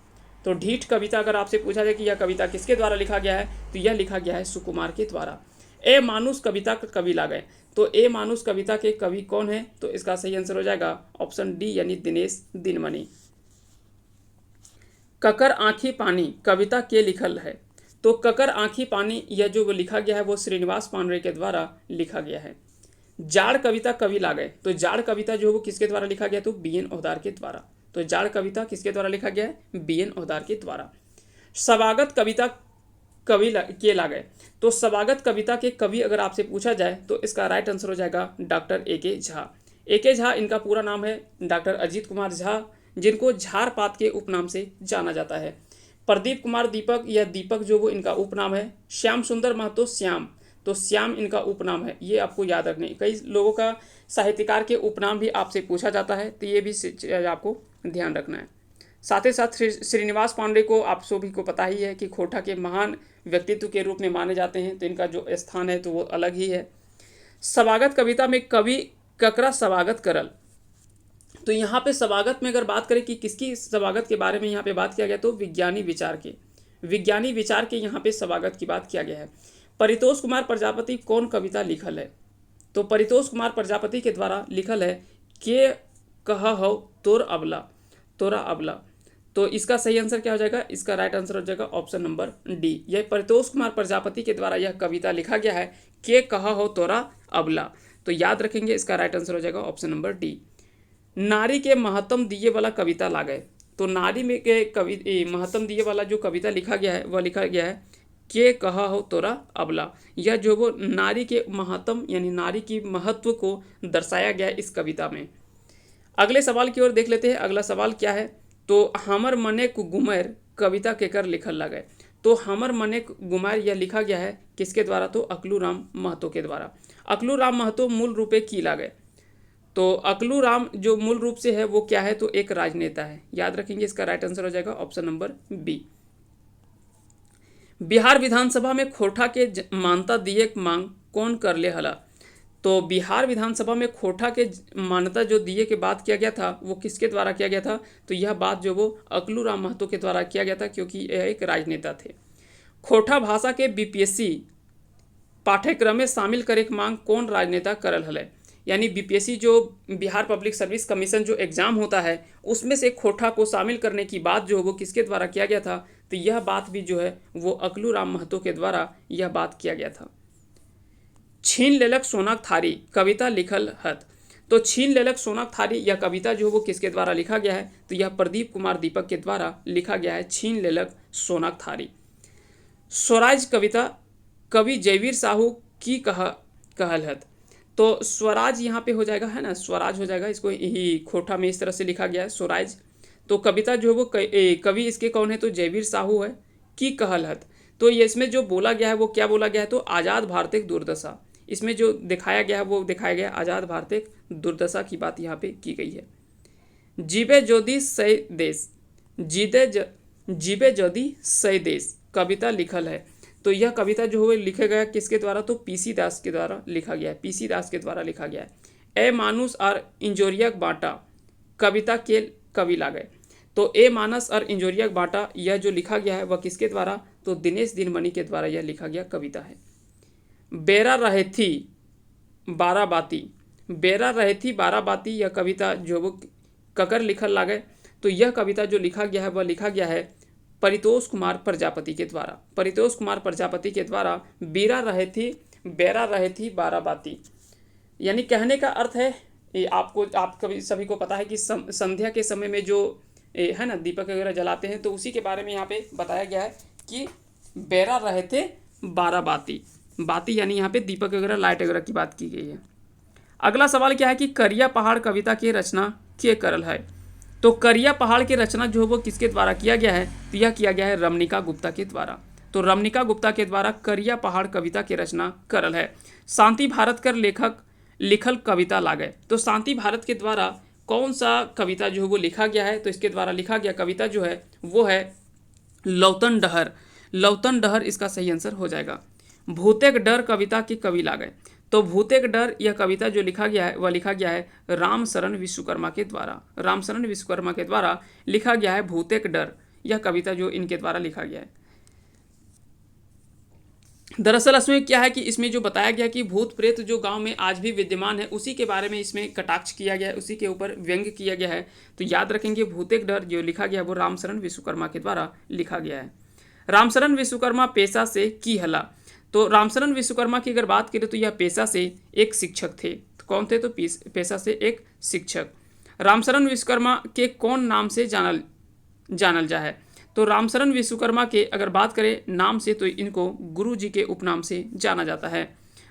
तो ढीठ कविता अगर आपसे पूछा जाए कि यह कविता किसके द्वारा लिखा गया है, तो यह लिखा गया है सुकुमार के द्वारा। ए मानुष कविता का कवि लागे, तो ए मानुष कविता के कवि कौन है, तो इसका सही आंसर हो जाएगा ऑप्शन डी यानी दिनेश दिनमणि। ककर आँखी पानी कविता के लिखल है, तो ककर आँखी पानी यह जो लिखा गया है वो श्रीनिवास पांडे के द्वारा लिखा गया है। जाड़ कविता कवि लागे, तो जाड़ कविता जो वो किसके द्वारा लिखा गया, तो बी.एन. ओहदार के द्वारा। तो जाड़ कविता किसके द्वारा लिखा गया है, बी.एन. ओहदार के द्वारा। सवागत कविता कवि के लागे, तो सवागत कविता के कवि अगर आपसे पूछा जाए तो इसका राइट आंसर हो जाएगा doctor A K. Jha. A K. Jha इनका पूरा नाम है डॉक्टर अजीत कुमार झा, जिनको झारपात के उपनाम से जाना जाता है। प्रदीप कुमार दीपक, यह दीपक जो वो इनका उपनाम है। श्याम सुंदर महतो श्याम, तो श्याम इनका उपनाम है, ये आपको याद रखने। कई लोगों का साहित्यकार के उपनाम भी आपसे पूछा जाता है, तो ये भी आपको ध्यान रखना है। साथ ही साथ श्रीनिवास पांडे को आप सभी को पता ही है कि खोटा के महान व्यक्तित्व के रूप में माने जाते हैं, तो इनका जो स्थान है तो वो अलग ही है। सवागत कविता में कवि ककरा सवागत करल, तो यहाँ पे सवागत में अगर बात करें कि किसकी सवागत के बारे में यहाँ पे बात किया गया, तो विज्ञानी विचार के यहाँ पे सवागत की बात किया गया है। परितोष कुमार प्रजापति कौन कविता लिखल है, तो परितोष कुमार प्रजापति के द्वारा लिखल है के कह हो तोरा अबला। तो इसका सही आंसर क्या हो जाएगा, इसका राइट आंसर हो जाएगा ऑप्शन नंबर डी। यह परितोष कुमार प्रजापति के द्वारा यह कविता लिखा गया है के कह हो तोरा अबला, तो याद रखेंगे इसका राइट आंसर हो जाएगा ऑप्शन नंबर डी। नारी के महत्व दिए वाला कविता लागे, तो नारी में के महत्व दिए वाला जो कविता लिखा गया है वह लिखा गया है के कहा हो तोरा अबला। यह जो वो नारी के महत्व यानी नारी की महत्व को दर्शाया गया इस कविता में। अगले सवाल की ओर देख लेते हैं। अगला सवाल क्या है, तो हमर मने गुमैर कविता केकर लिखल लागे, तो हमर मने गुमैर यह लिखा गया है किसके द्वारा, तो अकलू राम महतो के द्वारा। अकलू राम महतो मूल रूपे की लागे, तो अकलू राम जो मूल रूप से है वो क्या है, तो एक राजनेता है। याद रखेंगे इसका राइट आंसर हो जाएगा ऑप्शन नंबर बी। बिहार विधानसभा में खोटा के मान्यता दिए मांग कौन कर ले हला, तो बिहार विधानसभा में खोटा के मान्यता जो दिए के बात किया गया था वो किसके द्वारा किया गया था, तो यह बात जो वो अकलू राम महतो के द्वारा किया गया था, क्योंकि यह एक राजनेता थे। खोटा भाषा के बीपीएससी पाठ्यक्रम में शामिल करे के मांग कौन राजनेता करल हले, यानी बीपीएससी जो बिहार पब्लिक सर्विस कमीशन जो एग्जाम होता है उसमें से खोटा को शामिल करने की बात जो वो किसके द्वारा किया गया था, तो यह बात भी जो है वो अकलू राम महतो के द्वारा यह बात किया गया था। छीन लेलक सोनाक थारी कविता लिखल हत, तो छीन लेलक सोनाक थारी यह कविता जो वो किसके द्वारा लिखा गया है, तो यह प्रदीप कुमार दीपक के द्वारा लिखा गया है छीन लेलक सोनाक थारी। स्वराज कविता कवि जयवीर साहू की कहल हत, तो स्वराज यहाँ पे हो जाएगा है ना, स्वराज हो जाएगा, इसको यही खोटा में इस तरह से लिखा गया है स्वराज। तो कविता जो है वो कवि इसके कौन है, तो जयवीर साहू है। की कहल हत, तो ये इसमें जो बोला गया है वो क्या बोला गया है, तो आज़ाद भारत एक दुर्दशा, इसमें जो दिखाया गया है वो दिखाया गया आज़ाद भारत एक दुर्दशा की बात यहाँ पे की गई है। जीबे जोदी सै देश जीबे जोदी सै देश कविता लिखल है, तो यह कविता जो है लिखा गया किसके द्वारा, तो पीसी दास के द्वारा लिखा गया है, पीसी दास के द्वारा लिखा गया है। ए मानुस और इंजोरिया बाटा कविता के कवि लागे, तो ए मानस और इंजोरिया बाटा यह जो लिखा गया है वह किसके द्वारा, तो दिनेश दिनमणि के द्वारा यह लिखा गया कविता है। बेरा रहे थी बाराबाती यह कविता जो वो ककर लिखल लागे, तो यह कविता जो लिखा गया है वह लिखा गया है परितोष कुमार प्रजापति के द्वारा। परितोष कुमार प्रजापति के द्वारा बेरा रहे थी बाराबाती, यानी कहने का अर्थ है ये आप कभी सभी को पता है कि संध्या के समय में जो है ना दीपक वगैरह जलाते हैं, तो उसी के बारे में यहाँ पे बताया गया है कि बेरा रहे थे बाराबाती, बाती यानी यहाँ पे दीपक वगैरह लाइट वगैरह की बात की गई है। अगला सवाल क्या है कि करिया पहाड़ कविता की रचना के करल है, तो करिया पहाड़ की रचना जो है वो किसके द्वारा किया गया है, तो यह किया गया है रमणिका गुप्ता के द्वारा। तो रमणिका गुप्ता के द्वारा करिया पहाड़ कविता की रचना करल है। शांति भारतकर लिखल कविता लागे, तो शांति भारत के द्वारा कौन सा कविता जो है वो लिखा गया है, तो इसके द्वारा लिखा गया कविता जो है वो है लौतन डहर इसका सही आंसर हो जाएगा। भूतेक डर कविता की कवि लागे, तो भूतेक डर यह कविता जो लिखा गया है वह लिखा गया है रामशरण विश्वकर्मा के द्वारा। रामशरण विश्वकर्मा के द्वारा लिखा गया है भूतेक डर यह कविता जो इनके द्वारा लिखा गया है। दरअसल इसमें क्या है कि इसमें जो बताया गया कि भूत प्रेत जो गांव में आज भी विद्यमान है उसी के बारे में इसमें कटाक्ष किया गया है, उसी के ऊपर व्यंग्य किया गया है। तो याद रखेंगे भूत एक डर जो लिखा गया है वो रामशरण विश्वकर्मा के द्वारा लिखा गया है। रामशरण विश्वकर्मा पेशा से की हला। तो रामशरण विश्वकर्मा की अगर बात करें तो यह पेशा से एक शिक्षक थे। तो कौन थे? तो पेशा से एक शिक्षक। रामशरण विश्वकर्मा के कौन नाम से जानल जा है? तो रामशरण विश्वकर्मा के अगर बात करें नाम से तो इनको गुरु जी के उपनाम से जाना जाता है।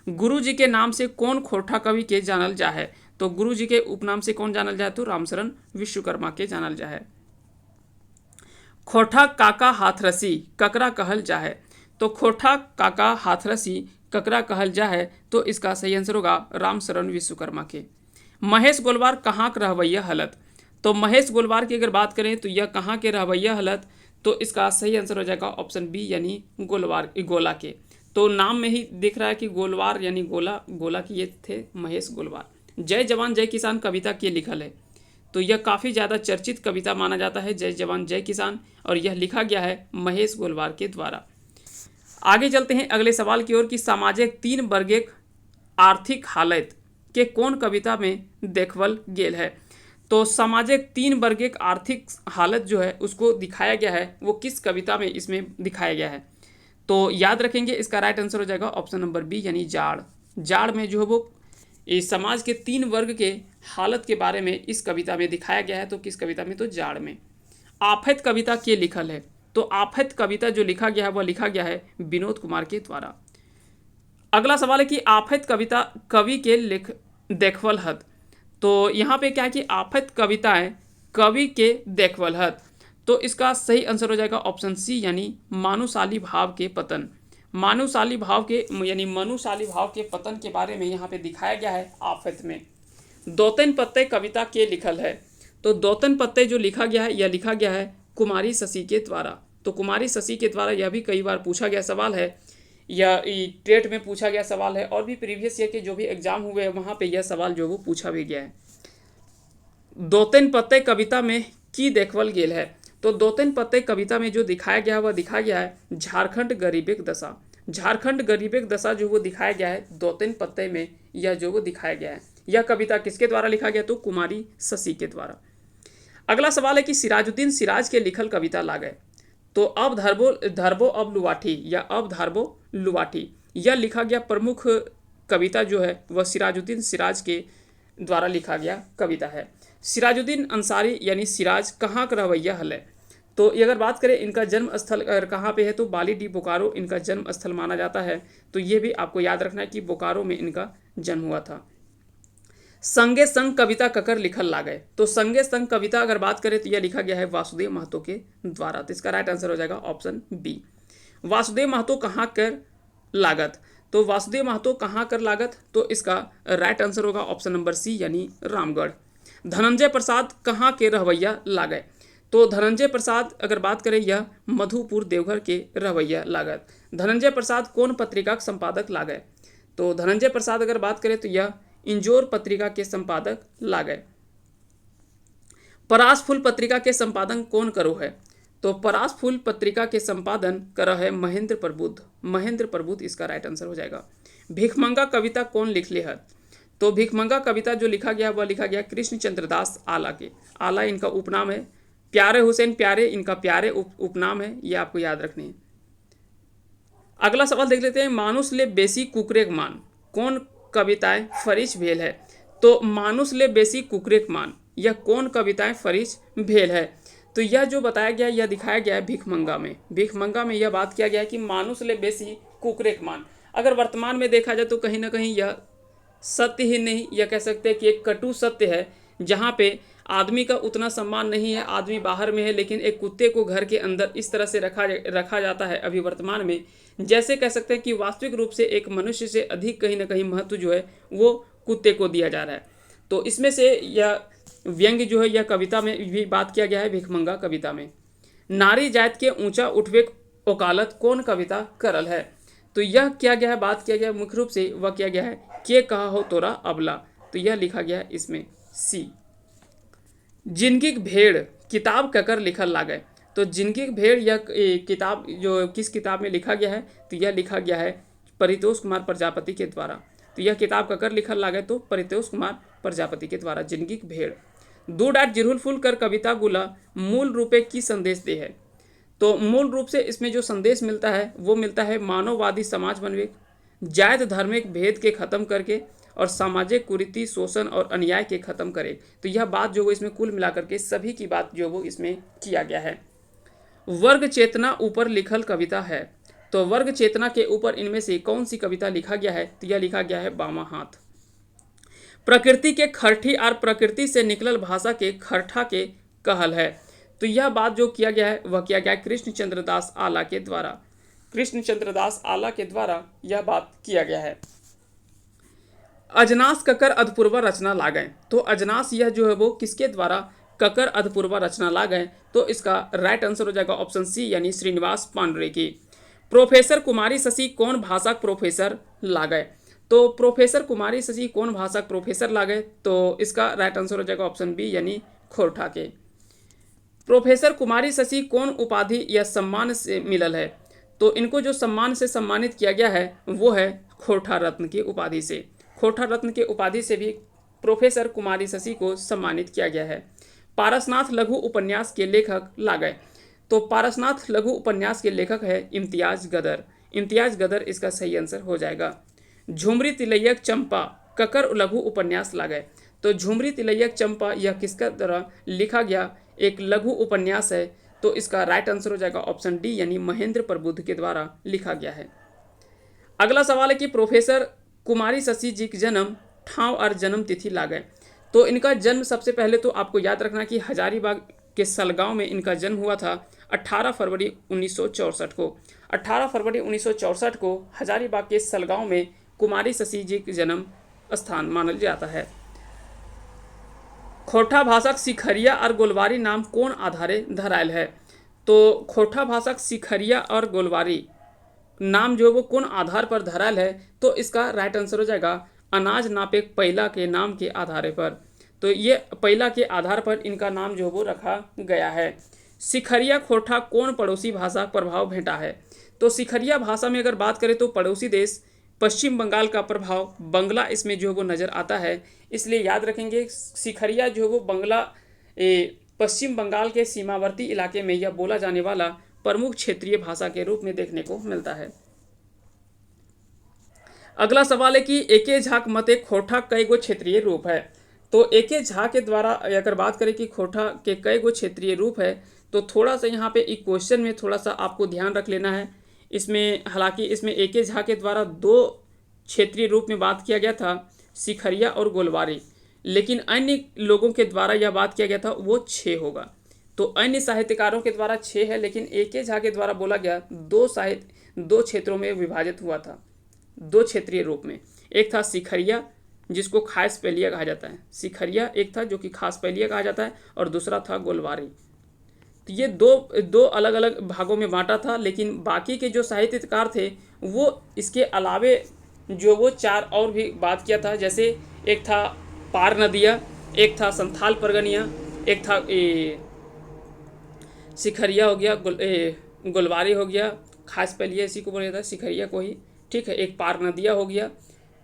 गुरु जी के नाम से कौन खोरठा कवि के जानल जा है? तो गुरु जी के उपनाम से कौन जानल जाए? तो रामशरण विश्वकर्मा के जानल जा है। खोरठा काका हाथरसी ककरा कहल जा है? तो खोरठा काका हाथरसी ककरा कहल जा है? तो इसका सही आंसर होगा रामशरण विश्वकर्मा के। महेश गोलवार कहाँ का रहवैया हलत? तो महेश गोलवार की अगर बात करें तो यह कहाँ के रहवैया हलत? तो इसका सही आंसर हो जाएगा ऑप्शन बी यानी गोलवार गोला के। तो नाम में ही दिख रहा है कि गोलवार यानी गोला, गोला की ये थे महेश गोलवार। जय जवान जय किसान कविता के लिखल है। तो यह काफ़ी ज़्यादा चर्चित कविता माना जाता है जय जवान जय किसान, और यह लिखा गया है महेश गोलवार के द्वारा। आगे चलते हैं अगले सवाल की ओर कि सामाजिक 3 वर्गेक आर्थिक हालत के कौन कविता में देखवल गेल है? तो सामाजिक 3 वर्गेक आर्थिक हालत जो है उसको दिखाया गया है वो किस कविता में इसमें दिखाया गया है? तो याद रखेंगे इसका राइट आंसर हो जाएगा ऑप्शन नंबर बी यानी जाड़। जाड़ में जो है वो इस समाज के 3 वर्ग के हालत के बारे में इस कविता में दिखाया गया है। तो किस कविता में? तो जाड़ में। आफत कविता के लिखल है? तो आफत कविता जो लिखा गया है वह लिखा गया है विनोद कुमार के द्वारा। अगला सवाल है कि आफत कविता कवि के लिख देखवल हत। तो यहाँ पे क्या है कि आफत कविताएं कवि के देखवल हत। तो इसका सही आंसर हो जाएगा ऑप्शन सी यानी मानुशाली भाव के पतन। मानुशाली भाव के यानी मनुशाली भाव के पतन के बारे में यहाँ पे दिखाया गया है आफत में। दौतन पत्ते कविता के लिखल है? तो दौतन पत्ते जो लिखा गया है यह लिखा गया है कुमारी शशि के द्वारा। तो कुमारी शशि के द्वारा यह भी कई बार पूछा गया सवाल है, या टेट में पूछा गया सवाल है, और भी प्रीवियस ईयर के जो भी एग्जाम हुए हैं वहाँ पे यह सवाल जो वो पूछा भी गया है। दौतन पत्ते कविता में की देखवल गेल है? तो दौतन पत्ते कविता में जो दिखाया गया है वह दिखाया गया है झारखंड गरीबेक दशा। झारखंड गरीबेक दशा जो वो दिखाया गया है दौतन पत्ते में, यह जो वो दिखाया गया है। यह कविता किसके द्वारा लिखा गया? तो कुमारी शशि के द्वारा। अगला सवाल है कि सिराजुद्दीन सिराज के लिखल कविता लागे। तो अब धरबो अब लुवाठी या अब धारबो लुवाठी, यह लिखा गया प्रमुख कविता जो है वह सिराजुद्दीन सिराज के द्वारा लिखा गया कविता है। सिराजुद्दीन अंसारी यानी सिराज कहाँ का रवैया हल है? तो ये अगर बात करें इनका जन्म स्थल अगर कहाँ पे है तो बाली डी बोकारो इनका जन्म स्थल माना जाता है। तो ये भी आपको याद रखना है कि बोकारो में इनका जन्म हुआ था। संगे संग कविता ककर लिखल लागे। तो संगे संग कविता अगर बात करें तो यह लिखा गया है वासुदेव महतो के द्वारा। तो इसका राइट आंसर हो जाएगा ऑप्शन बी। वासुदेव महतो कहाँ कर लागत? तो वासुदेव महतो कहाँ कर लागत? तो इसका राइट आंसर होगा ऑप्शन नंबर सी यानी रामगढ़। धनंजय प्रसाद कहाँ के रहवैया लागे? तो धनंजय प्रसाद अगर बात करें यह मधुपुर देवघर के रहवैया लागत। धनंजय प्रसाद कौन पत्रिका के संपादक लागे? तो धनंजय प्रसाद अगर बात करें तो यह इंजोर पत्रिका के संपादक लागे। परास फूल पत्रिका के संपादन कौन करो है? तो परास फूल पत्रिका के संपादन करो है महेंद्र प्रबुद्ध। महेंद्र प्रबुद्ध इसका राइट आंसर हो जाएगा। भिखमंगा कविता कौन लिख ले है? तो भिखमंगा कविता जो लिखा गया वह लिखा गया कृष्णचंद्र दास आला के। आला इनका उपनाम है। प्यारे हुसैन प्यारे इनका प्यारे उपनाम है, ये आपको याद रखने हैं। अगला सवाल देख लेते हैं। मानुष ले बेसी कुकरेक मान कौन कविताएं फरिश भेल है? तो मानुष ले बेसी कुकरेक मान यह कौन कविताएं फरिश भेल है? तो यह जो बताया गया यह दिखाया गया है भिखमंगा में। भिखमंगा में यह बात किया गया है कि मानुष ले बेसी कुकरेक मान। अगर वर्तमान में देखा जाए तो कहीं ना कहीं यह सत्य ही नहीं, यह कह सकते हैं कि एक कटु सत्य है, जहाँ पे आदमी का उतना सम्मान नहीं है, आदमी बाहर में है, लेकिन एक कुत्ते को घर के अंदर इस तरह से रखा जाता है अभी वर्तमान में, जैसे कह सकते हैं कि वास्तविक रूप से एक मनुष्य से अधिक कहीं ना कहीं महत्व जो है वो कुत्ते को दिया जा रहा है। तो इसमें से यह व्यंग्य जो है यह कविता में भी बात किया गया है भिखमंगा कविता में। नारी जात के ऊंचा उठवे ओकालत कौन कविता करल है? तो यह किया गया है, बात किया गया मुख्य रूप से वह किया गया है के कहा हो तोरा अबला। तो यह लिखा गया है इसमें सी। जिनकी भेड़ किताब ककर लिखल लागे। तो जिनकी भेड़ यह किताब जो किस किताब में लिखा गया है, तो यह लिखा गया है परितोष कुमार प्रजापति के द्वारा। तो यह किताब ककर लिखल लागे, तो परितोष कुमार प्रजापति के द्वारा जिनकी भेड़। 2 डाट जिरहुल फूल कर कविता गुला मूल रूपे की संदेश दे है। तो मूल रूप से इसमें जो संदेश मिलता है वो मिलता है मानववादी समाज बनवे, जायद धार्मिक भेद के खत्म करके और सामाजिक कुरीति शोषण और अन्याय के खत्म करे। तो यह बात जो वो इसमें कुल मिलाकर के सभी की बात जो वो इसमें किया गया है। वर्ग चेतना ऊपर लिखल कविता है। तो वर्ग चेतना के ऊपर इनमें से कौन सी कविता लिखा गया है, तो यह लिखा गया है बामा हाथ। प्रकृति के खरठी और प्रकृति से निकलल भाषा के खरठा के कहल है। तो यह बात जो किया गया है वह किया गया है कृष्णचंद्र दास आला के द्वारा। कृष्णचंद्र दास आला के द्वारा यह बात किया गया है। अजनास ककर अधपूर्वा रचना लागय। तो अजनास यह जो है वो किसके द्वारा ककर अधपूर्वा रचना लागय, तो इसका राइट आंसर हो जाएगा ऑप्शन सी यानी श्रीनिवास पांडुरे की। प्रोफेसर कुमारी शशि कौन भाषा प्रोफेसर लागय। तो प्रोफेसर कुमारी शशि कौन भाषा प्रोफेसर लागय, तो इसका राइट आंसर हो जाएगा ऑप्शन बी यानी खोरठा के। प्रोफेसर कुमारी शशि कौन उपाधि या सम्मान से मिलल है, तो इनको जो सम्मान से सम्मानित किया गया है वो है खोरठा रत्न की उपाधि से। खोरठा रत्न के उपाधि से भी प्रोफेसर कुमारी शशि को सम्मानित किया गया है। पारसनाथ लघु उपन्यास के लेखक लागय। तो पारसनाथ लघु उपन्यास के लेखक है इम्तियाज गदर। इम्तियाज गदर इसका सही आंसर हो जाएगा। झुमरी तिलैयक चंपा ककर लघु उपन्यास लागय। तो झुमरी तिलैयक चंपा यह किसका द्वारा लिखा गया एक लघु उपन्यास है, तो इसका राइट आंसर हो जाएगा ऑप्शन डी यानी महेंद्र प्रबुद्ध के द्वारा लिखा गया है। अगला सवाल है कि प्रोफेसर कुमारी शशि जी की जन्म ठाव और जन्म तिथि लागय। तो इनका जन्म सबसे पहले तो आपको याद रखना कि हजारीबाग के सलगांव में इनका जन्म हुआ था 18 फरवरी 1964 को। 18 फरवरी 1964 को हजारीबाग के सलगांव में कुमारी शशि जी के जन्म स्थान माना जाता है। खोरठा भाषक सिखरिया और गोलवारी नाम कौन आधारे धरायल है। तो खोरठा भाषक सिखरिया और गोलवारी नाम जो वो कौन आधार पर धरायल है, तो इसका राइट आंसर हो जाएगा अनाज नापे पहिला के नाम के आधार पर। तो ये पहिला के आधार पर इनका नाम जो वो रखा गया है। सिखरिया खोरठा कौन पड़ोसी भाषा प्रभाव भेंटा है। तो सिखरिया भाषा में अगर बात करें तो पड़ोसी देश पश्चिम बंगाल का प्रभाव बंगला इसमें जो वो नज़र आता है, इसलिए याद रखेंगे सिखरिया जो वो बंगला पश्चिम बंगाल के सीमावर्ती इलाके में यह बोला जाने वाला प्रमुख क्षेत्रीय भाषा के रूप में देखने को मिलता है। अगला सवाल है कि एके झा मते खोरठा कई गो क्षेत्रीय रूप है। तो एके झा के द्वारा अगर बात करें कि खोरठा के कई गो क्षेत्रीय रूप है, तो थोड़ा सा यहाँ पे एक क्वेश्चन में थोड़ा सा आपको ध्यान रख लेना है। इसमें हालांकि इसमें एके झा के द्वारा 2 क्षेत्रीय रूप में बात किया गया था, सिखरिया और गोलवारी, लेकिन अन्य लोगों के द्वारा यह बात किया गया था वो 6 होगा। तो अन्य साहित्यकारों के द्वारा 6 है, लेकिन एके झा के द्वारा बोला गया 2 क्षेत्रों में विभाजित हुआ था, 2 क्षेत्रीय रूप में। एक था सिखरिया जिसको खास पैलिया कहा जाता है, सिखरिया एक था जो कि खास पैलिया कहा जाता है, और दूसरा था गोलवारी। तो ये दो अलग अलग भागों में बांटा था, लेकिन बाकी के जो साहित्यकार थे वो इसके अलावे जो वो 4 और भी बात किया था। जैसे एक था पार नदिया, एक था संथाल परगनिया, एक था सिखरिया हो गया, गोलवारी हो गया, खास पैलिया इसी को बोला जाता है सिखरिया को ही, ठीक है। एक पार नदिया हो गया,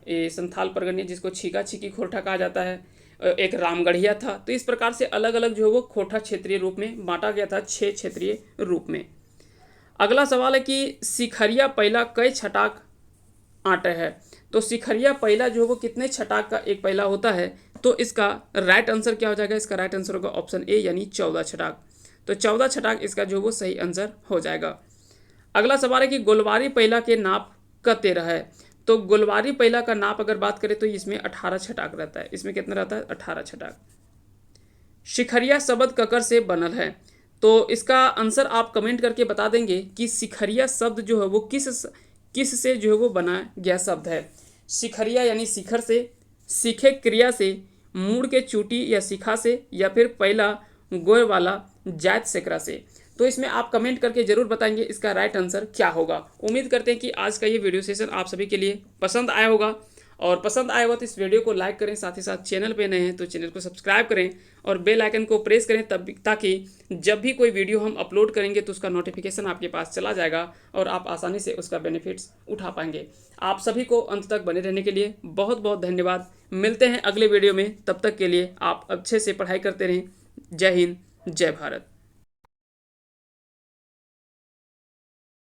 संथाल परगनिया जिसको छीका छीकी खोरठा कहा जाता है, एक रामगढ़िया था। तो इस प्रकार से अलग अलग जो वो खोरठा क्षेत्रीय रूप में बांटा गया था 6 क्षेत्रीय रूप में। अगला सवाल है कि सिखरिया पहिला कई छटाक आटे है। तो सिखरिया पहिला जो वो कितने छटाक का एक पहिला होता है, तो इसका राइट आंसर क्या हो जाएगा, इसका राइट आंसर होगा ऑप्शन ए यानी 14 छटाक। तो 14 छटाक इसका जो वो सही आंसर हो जाएगा। अगला सवाल है कि गोलवारी पहिला के नाप का 13 है। तो गोलवारी पहिला का नाप अगर बात करें तो इसमें 18 छटाक रहता है। इसमें कितना रहता है, 18 छटाक। सिखरिया शब्द ककर से बनल है। तो इसका आंसर आप कमेंट करके बता देंगे कि सिखरिया शब्द जो है वो किस से जो है वो बना गया शब्द है। सिखरिया यानी शिखर से, सीखे क्रिया से, मूड़ के चूटी या शिखा से, या फिर पहला गोय वाला जायत सेकरा से। तो इसमें आप कमेंट करके जरूर बताएंगे इसका राइट आंसर क्या होगा। उम्मीद करते हैं कि आज का ये वीडियो सेशन आप सभी के लिए पसंद आया होगा, और पसंद आया होगा तो इस वीडियो को लाइक करें, साथ ही साथ चैनल पे नए हैं तो चैनल को सब्सक्राइब करें, और बेल आइकन को प्रेस करें तब ताकि जब भी कोई वीडियो हम अपलोड करेंगे तो उसका नोटिफिकेशन आपके पास चला जाएगा और आप आसानी से उसका बेनिफिट्स उठा पाएंगे। आप सभी को अंत तक बने रहने के लिए बहुत बहुत धन्यवाद। मिलते हैं अगले वीडियो में, तब तक के लिए आप अच्छे से पढ़ाई करते रहें। जय हिंद, जय भारत।